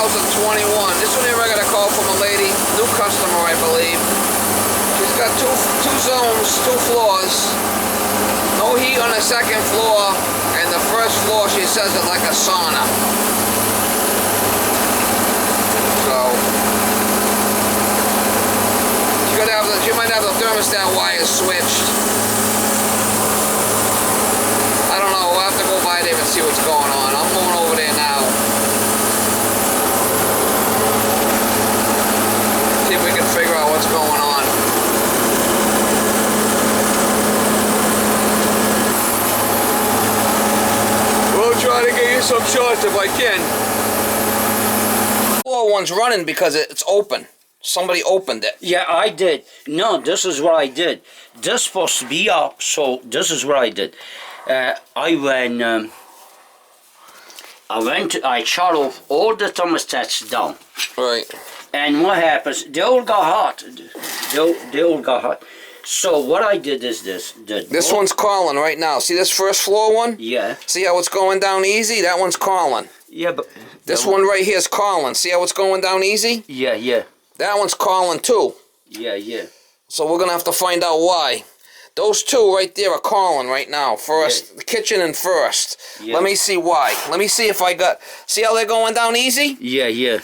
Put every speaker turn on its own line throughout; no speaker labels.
2021. This one here I got a call from a lady, new customer I believe. She's got two zones, 2 floors. No heat on the second floor, and the first floor she says is like a sauna. So she might have the thermostat wires switched. I don't know, we'll have to go by there and see what's going on. I'm going over there now. See if we can figure out what's going on. We'll try to get you some shots if I can. Floor one's running because it's open. Somebody opened it.
Yeah, I did. No, this is what I did. This supposed to be up, so this is what I did. I shut off all the thermostats down.
Right.
And what happens? They all got hot. They all got hot. So what I did is this.
This one's calling right now. See this first floor one?
Yeah.
See how it's going down easy? That one's calling.
Yeah, but
this one right here is calling. See how it's going down easy?
Yeah, yeah.
That one's calling too.
Yeah, yeah.
So we're gonna have to find out why. Those two right there are calling right now. First, yeah. The kitchen and first. Yeah. Let me see why. Let me see if I got. See how they're going down easy?
Yeah, yeah.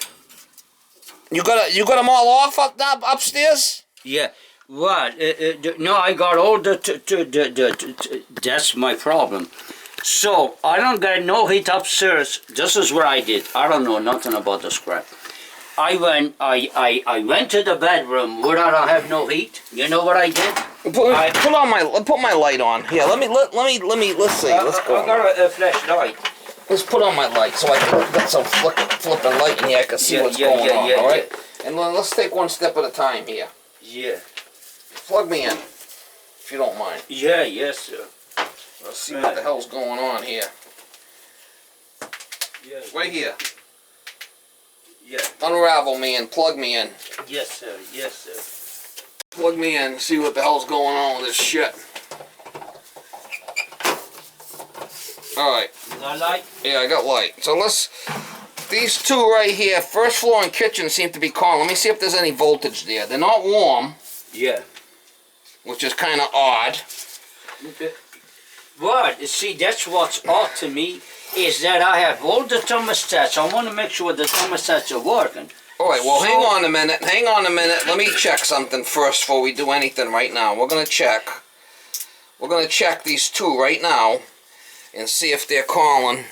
You got them all off upstairs?
Yeah. What? No, I got all the. That's my problem. So I don't got no heat upstairs. This is what I did. I don't know nothing about this crap. I went to the bedroom where I don't have no heat. You know what I did?
Put my light on. Here, let's see. Let's go.
I got a flashlight.
Let's put on my light so I can get some flipping light in here. I can see what's going on. All right. And let's take one step at a time here.
Yeah.
Plug me in, if you don't mind.
Yeah. Yes, sir.
Let's see what the hell's going on here.
Yeah.
Right here.
Yeah.
Unravel me and plug me in.
Yes, sir. Yes, sir.
Plug me in and see what the hell's going on with this shit. Alright.
You got light?
Yeah, I got light. So these two right here, first floor and kitchen seem to be calling. Let me see if there's any voltage there. They're not warm.
Yeah.
Which is kind of odd.
Okay. What? See, that's what's odd to me. Is that I have all the thermostats. I want to make sure the thermostats are working.
Alright, well, hang on a minute. Let me check something first before we do anything right now. We're going to check. We're going to check these two right now and see if they're calling.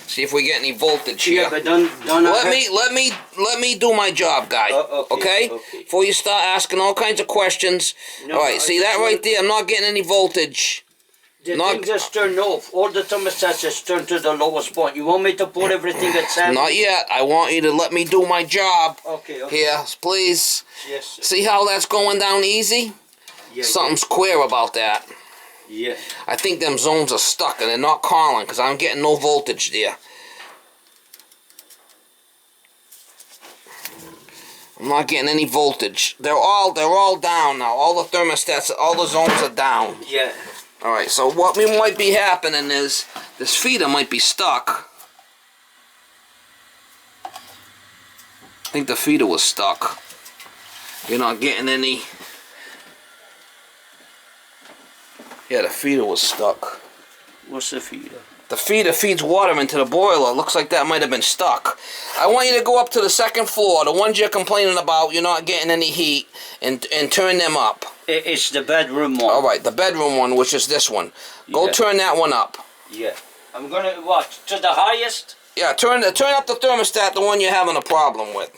See if we get any voltage here.
Yeah, but don't
let me do my job, guy. Okay? Before you start asking all kinds of questions. No, alright, see that right there? I'm not getting any voltage.
The thing just turned off. All the thermostats just turned to the lowest point. You want me to put everything at 7?
Not yet. I want you to let me do my job.
Okay.
Here, please.
Yes, sir.
See how that's going down easy?
Yeah,
something's queer about that.
Yeah.
I think them zones are stuck and they're not calling because I'm getting no voltage there. I'm not getting any voltage. They're all down now. All the thermostats, all the zones are down.
Yeah.
Alright, so what might be happening is this feeder might be stuck. I think the feeder was stuck. You're not getting any. Yeah, the feeder was stuck.
What's the feeder?
The feeder feeds water into the boiler. Looks like that might have been stuck. I want you to go up to the second floor, the ones you're complaining about, you're not getting any heat, and turn them up.
It's the bedroom one.
Alright, the bedroom one, which is this one. Go turn that one up.
Yeah. I'm gonna, what, to the highest?
Yeah, turn up the thermostat, the one you're having a problem with.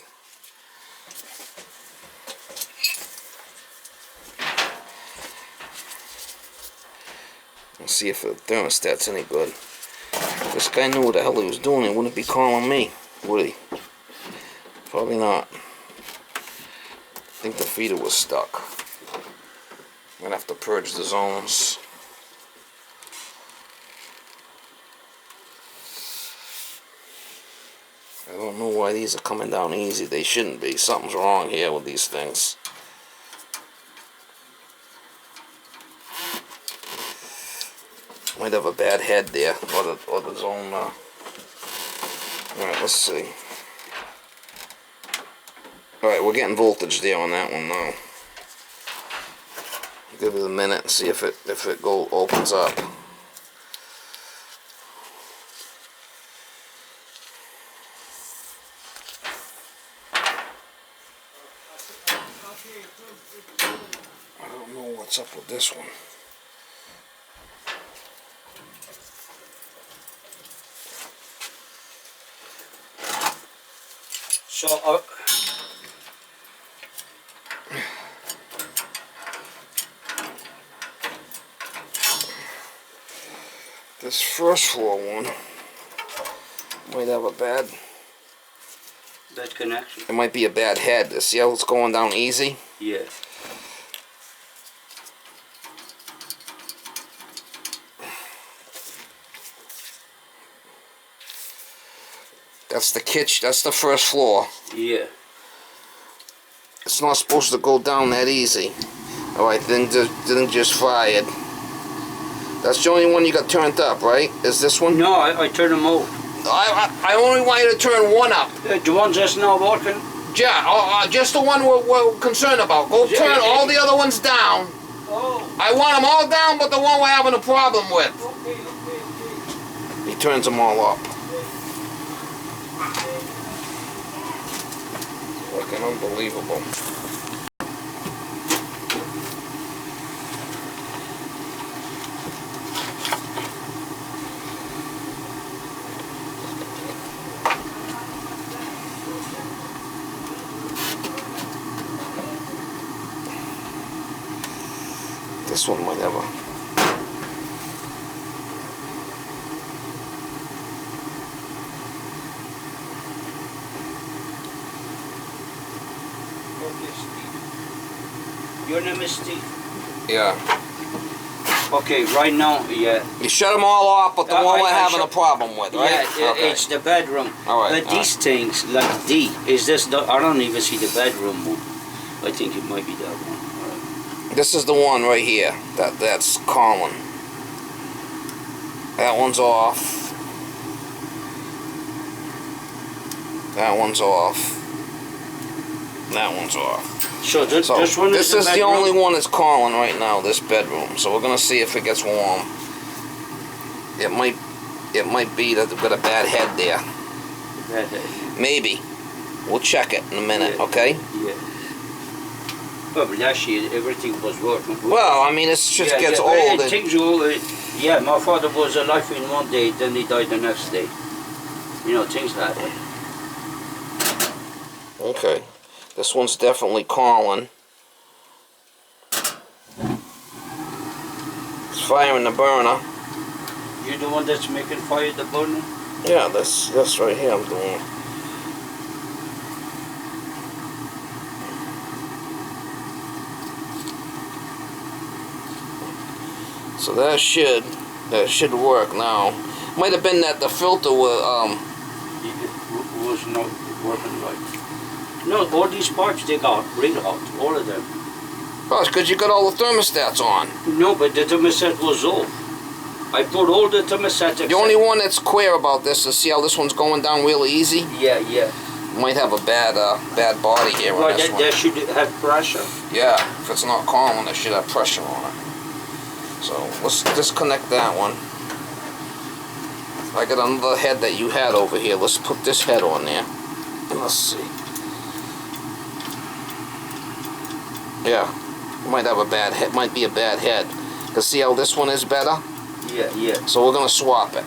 Let's see if the thermostat's any good. If this guy knew what the hell he was doing, he wouldn't be calling me, would he? Probably not. I think the feeder was stuck. I'm gonna have to purge the zones. I don't know why these are coming down easy. They shouldn't be. Something's wrong here with these things. Might have a bad head there, or the zone. Alright, let's see. Alright, we're getting voltage there on that one now. Give it a minute and see if it opens up. I don't know what's up with this one.
So,
this first floor one might have a bad
connection.
It might be a bad head. See how it's going down easy?
Yeah.
That's the kitchen. That's the first floor.
Yeah.
It's not supposed to go down that easy. Alright, didn't just fired. That's the only one you got turned up, right? Is this one?
No, I turned them out.
I only want you to turn one up.
The one that's not working?
Yeah, just the one we're concerned about. Go turn all the other ones down.
Oh.
I want them all down, but the one we're having a problem with.
Okay.
He turns them all up. Fucking unbelievable. This one might have a...
Your name is Steve?
Yeah.
Okay, right now, yeah.
You shut them all off, but the one we're having a problem with, right?
Yeah,
okay.
It's the bedroom.
All right.
But these things, like is this the... I don't even see the bedroom one. I think it might be that one.
This is the one right here. That's calling. That one's off. That one's off. That one's off.
So this one
this is the
bedroom?
only one that's calling right now. This bedroom. So we're gonna see if it gets warm. It might be that they've got a bad head there.
Bad head.
Maybe. We'll check it in a minute.
Yeah.
Okay.
Yeah. Well, but actually everything was working.
Well, I mean, it just gets old.
Things yeah, my father was alive in one day, then he died the next day. You know, things happen.
Okay. This one's definitely calling. It's firing the burner.
You the one that's making fire the burner?
Yeah, that's right here I'm doing. So that should work now. Might have been that the filter was
not working right. No, all these parts they got real hot, all of them.
Oh, it's because you got all the thermostats on.
No, but the thermostat was off. I put all the thermostats.
The only one that's queer about this is see how this one's going down really easy.
Yeah.
Might have a bad body here on
Well,
this one.
that should have pressure.
Yeah, if it's not calling, it should have pressure on it. So let's disconnect that one. I got another head that you had over here. Let's put this head on there. And let's see. Yeah, might have a bad head. Might be a bad head. Cause see how this one is better?
Yeah.
So we're gonna swap it.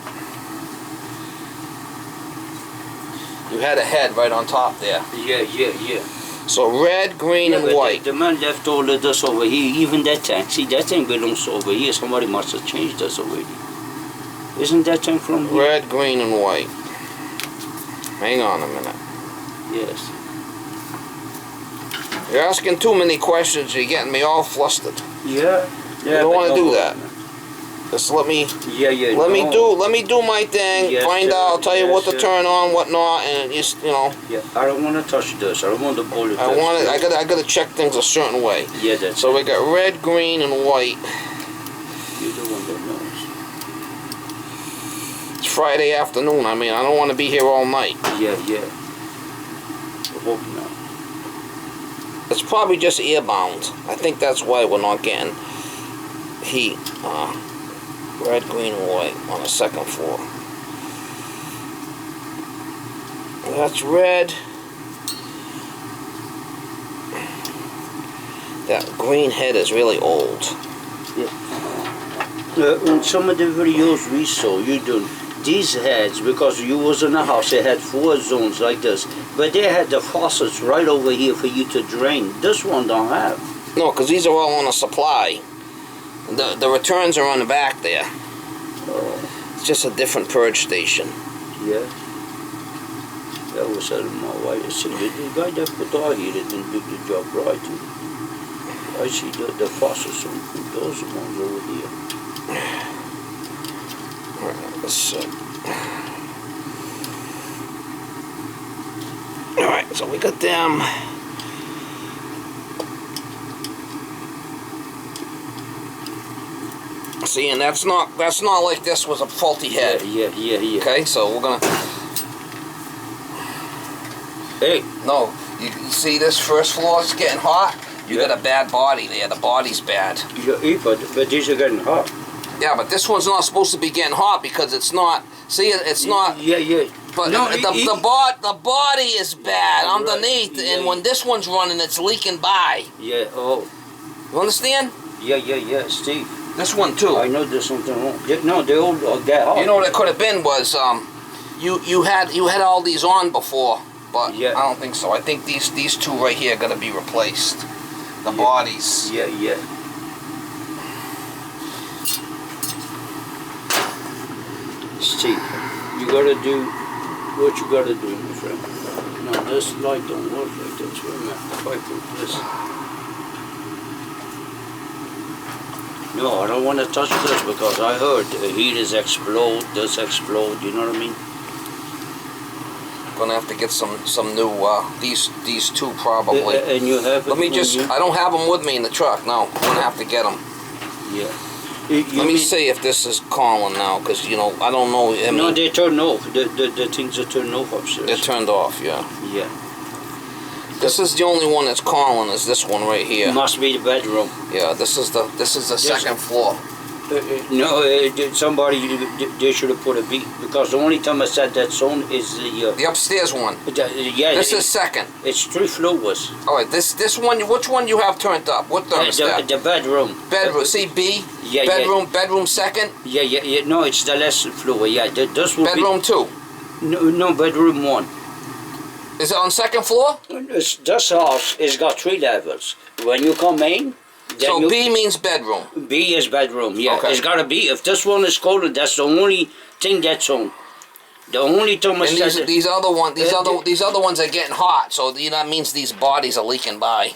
You had a head right on top there.
Yeah.
So red, green, and white.
The man left all of this over here. Even that tank. See, that tank belongs over here. Somebody must have changed this already. Isn't that tank from here?
Red, green, and white. Hang on a minute.
Yes.
You're asking too many questions. You're getting me all flustered.
Yeah.
You don't want to do that. Just let me.
Yeah.
Let me do my thing.
Yes,
find out. I'll tell you what to
sir.
turn on, what not, and you know.
Yeah. I don't want to touch this. I don't want to boil it.
I want it. I gotta check things a certain way.
Yeah, that's.
So we got red, green, and white.
You're the one that knows.
It's Friday afternoon. I mean, I don't want to be here all night.
Yeah. I hope not.
It's probably just airbound. I think that's why we're not getting heat. Red, green, and white on the second floor. That's red. That green head is really old.
Yeah. In some of the videos we saw, you done these heads, because you was in a house, they had 4 zones like this, but they had the faucets right over here for you to drain. This one don't have.
No, because these are all on a supply. The returns are on the back there.
Oh.
It's just a different purge station.
Yeah. That was my wife. See, the guy that put all here didn't do the job right. I see the faucets on those ones over here.
Alright, let's alright, so we got them. See, and that's not like this was a faulty head.
Yeah.
Okay, so we're gonna.
Hey.
No, you see this first floor is getting hot. You got a bad body there. The body's bad.
Yeah, but these are getting hot.
Yeah, but this one's not supposed to be getting hot because it's not. See, it's not.
Yeah.
But
no,
the body is bad underneath,
right. Yeah,
and when this one's running, it's leaking by.
Yeah. Oh.
You understand?
Yeah, Steve.
This one too.
I know there's something wrong. No, they all get hot.
You know what it could have been was you had all these on before, but
yeah.
I don't think so. I think these two right here are gonna be replaced. The bodies.
Yeah. Steve, you gotta do what you gotta do, my friend. No, this light don't work like this. Wait a minute. If I put this. No, I don't want to touch this because I heard the heaters explode, this explode. You know what I mean?
Gonna have to get some new these two probably.
And you have.
Let me just. I don't have them with me in the truck. No, I'm gonna have to get them.
Yeah.
Let me see if this is calling now, because I don't know. I mean,
no, they turn off. The things are turned off upstairs.
They're turned off. Yeah.
Yeah.
This is the only one that's calling. Is this one right here?
Must be the bedroom.
Yeah. This is the second floor.
No, somebody they should have put a beat, because the only time I said that zone is
the upstairs one.
Yeah.
This is second.
It's 3 floors.
All right. This one. Which one you have turned up? What thermostat?
The bedroom.
Bedroom. See B.
Yeah.
Bedroom second.
Yeah. No, it's the last floor. Yeah. This will
bedroom 2.
No, bedroom 1.
Is it on second floor?
This house has got 3 levels. When you come in.
So B means bedroom.
B is bedroom. Yeah.
Okay.
It's gotta be. If this one is colder, that's the only thing that's on. The only time I
said these other ones are getting hot. So that means these bodies are leaking by.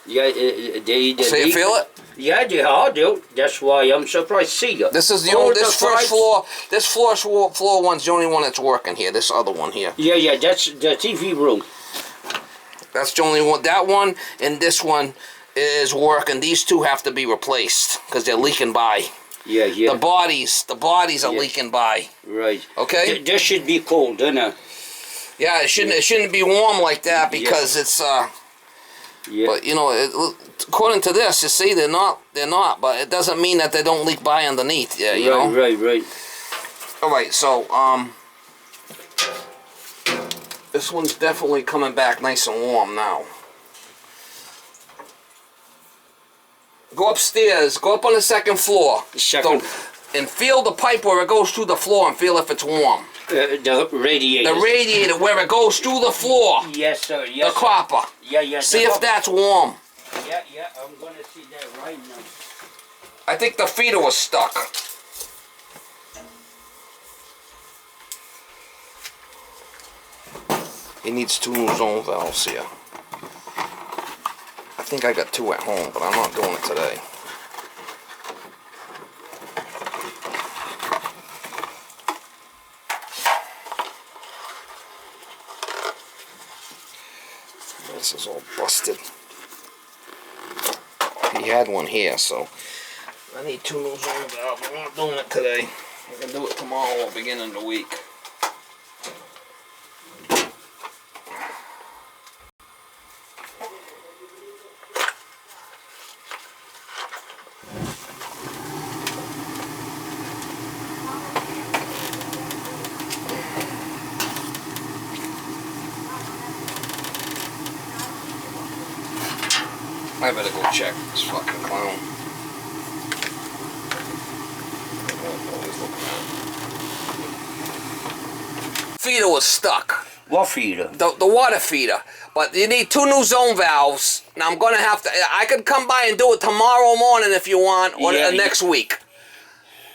Yeah, they
feel it?
Yeah, they are. That's why I'm surprised. See ya.
This is first floor. This floor one's the only one that's working here. This other one here.
Yeah. That's the TV room.
That's the only one. That one and this one is working. These two have to be replaced because they're leaking by.
Yeah.
The bodies are leaking by.
Right.
Okay.
This should be cold, isn't it?
Yeah, it shouldn't be warm like that because it's
Yeah.
But according to this, you see, they're not. But it doesn't mean that they don't leak by underneath. Yeah, you know.
Right.
All right, so this one's definitely coming back nice and warm now. Go upstairs. Go up on the second floor. And feel the pipe where it goes through the floor and feel if it's warm.
The radiator.
The radiator where it goes through the floor.
Yes, sir. Yes.
The copper.
Yeah.
See if that's warm.
Yeah. I'm gonna see that right now.
I think the feeder was stuck. He needs 2 new zone valves here. I think I got 2 at home, but I'm not doing it today. This is all busted. He had one here, so I need 2 new zone valves. I'm not doing it today. I can do it tomorrow or beginning of the week. check this fucking clown. Feeder was stuck.
What feeder?
The water feeder. But you need 2 new zone valves. Now I'm gonna have to. I could come by and do it tomorrow morning if you want, or next week.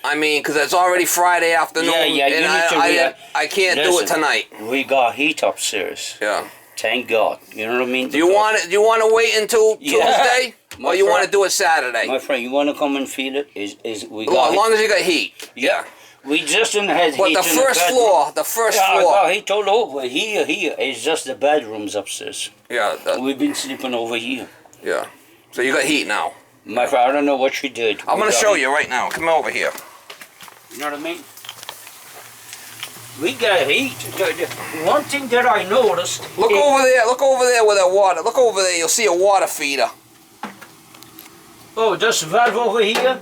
I mean, because it's already Friday afternoon, and I can't do it tonight.
We got heat upstairs.
Yeah.
Thank God. You know what I mean?
Do you want it? Do you want to wait until Tuesday, or you want to do it Saturday?
My friend, you want to come and feed it? As
long as you got heat.
Yeah. We just didn't have heat.
But the first floor,
I got heat all over here. It's just the bedrooms upstairs.
Yeah.
We've been sleeping over here.
Yeah. So you got heat now.
My friend, I don't know what she did.
I'm gonna show you right now. Come over here.
You know what I mean? We got heat. One thing that I noticed.
Look over there. Look over there with that water. Look over there. You'll see a water feeder.
Oh, this valve over here.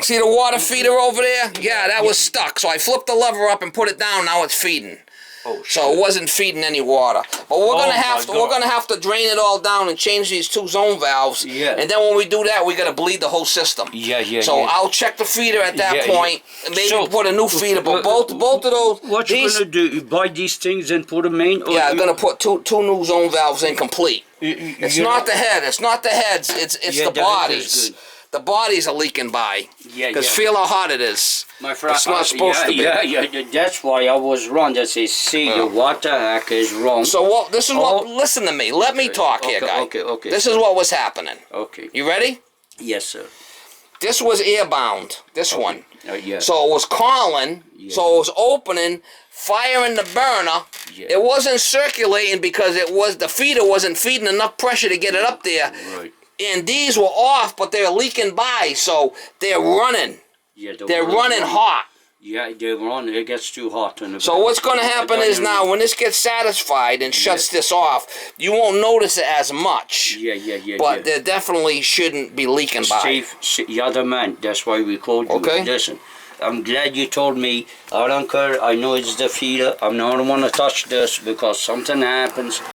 See the water feeder over there? Yeah, that was stuck. So I flipped the lever up and put it down. Now it's feeding.
Oh,
so it wasn't feeding any water. But we're gonna have to drain it all down and change these 2 zone valves.
Yeah.
And then when we do that, we gotta bleed the whole system.
Yeah.
So I'll check the feeder at that point. And maybe put a new feeder. But both of those.
What you gonna do? You buy these things and put them in?
Yeah, I'm gonna put two new zone valves in complete. It's not the head. It's not the heads. It's the bodies. The bodies are leaking by. Because feel how hot it is.
My friend,
it's not supposed to be.
Yeah, that's why I was wrong. They say, see, what the heck is wrong?
So this is what, listen to me. Let me talk here, guy.
Okay.
This is what was happening.
Okay.
You ready?
Yes, sir.
This was airbound, this one.
Yeah.
So it was calling, so it was opening, firing the burner.
Yeah.
It wasn't circulating because the feeder wasn't feeding enough pressure to get it up there.
Right.
And these were off, but they're leaking by, so they're running.
Yeah,
they're running hot.
Yeah, they're running. It gets too hot.
So what's going to happen is now, when this gets satisfied and shuts this off, you won't notice it as much.
Yeah.
But there definitely shouldn't be leaking by.
Steve, you're the man. That's why we called you.
Okay.
Listen, I'm glad you told me. I don't care. I know it's the feeder. I don't want to touch this because something happens.